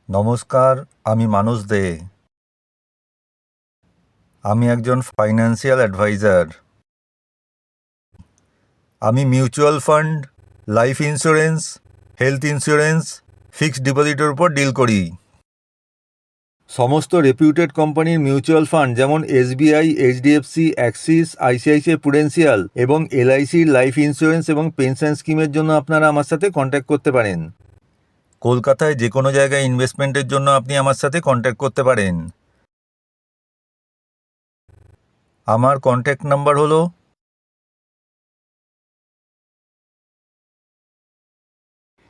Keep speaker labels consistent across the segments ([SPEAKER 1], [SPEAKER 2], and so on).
[SPEAKER 1] নমস্কার, আমি মানস দে। আমি একজন ফাইন্যান্সিয়াল অ্যাডভাইজার। আমি mutual fund, life insurance, health insurance, fixed ডিপোজিটের উপর ডিল করি। সমস্ত রেপিউটেড কোম্পানির মিউচুয়াল ফান্ড যেমন SBI, HDFC, Axis, ICICI Prudential এবং এলআইসির লাইফ ইন্স্যুরেন্স এবং পেনশন স্কিমের জন্য আপনারা আমার সাথে কন্ট্যাক্ট করতে পারেন। কলকাতায় যে কোনো জায়গায় ইনভেস্টমেন্টের জন্য আপনি আমার সাথে কন্ট্যাক্ট করতে পারেন। আমার কন্ট্যাক্ট নাম্বার হলো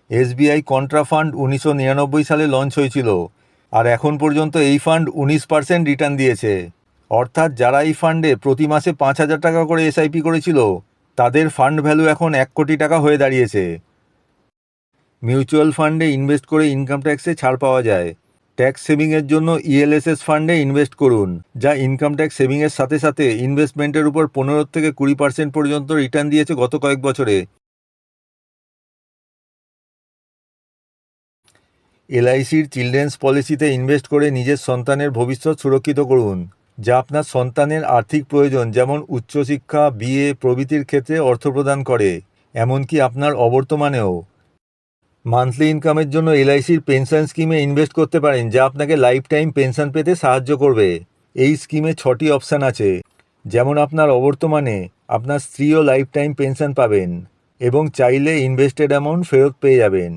[SPEAKER 1] এসবিআই কন্ট্রা ফান্ড 1999 সালে লঞ্চ হয়েছিল, আর এখন পর্যন্ত এই ফান্ড 19% রিটার্ন দিয়েছে। অর্থাৎ যারা এই ফান্ডে প্রতি মাসে 5,000 টাকা করে এসআইপি করেছিল, তাদের ফান্ড ভ্যালু এখন 1 কোটি টাকা হয়ে দাঁড়িয়েছে। মিউচুয়াল ফান্ডে ইনভেস্ট করে ইনকাম ট্যাক্সে ছাড় পাওয়া যায়। ট্যাক্স সেভিংয়ের জন্য ইএলএসএস ফান্ডে ইনভেস্ট করুন, যা ইনকাম ট্যাক্স সেভিংয়ের সাথে সাথে ইনভেস্টমেন্টের উপর 15 থেকে 20% পর্যন্ত রিটার্ন দিয়েছে গত কয়েক বছরে। এলআইসির চিলড্রেন্স পলিসিতে ইনভেস্ট করে নিজের সন্তানের ভবিষ্যৎ সুরক্ষিত করুন, যা আপনার সন্তানের আর্থিক প্রয়োজন যেমন উচ্চশিক্ষা, বিয়ে প্রভৃতির ক্ষেত্রে অর্থ প্রদান করে, এমনকি আপনার অবর্তমানেও। মান্থলি ইনকামের জন্য এলআইসির পেনশন স্কিমে ইনভেস্ট করতে পারেন, যা আপনাকে লাইফ টাইম পেনশন পেতে সাহায্য করবে। এই স্কিমে 6টি অপশান আছে, যেমন আপনার অবর্তমানে আপনার স্ত্রীও লাইফ টাইম পেনশন পাবেন এবং চাইলে ইনভেস্টেড অ্যামাউন্ট ফেরত পেয়ে যাবেন।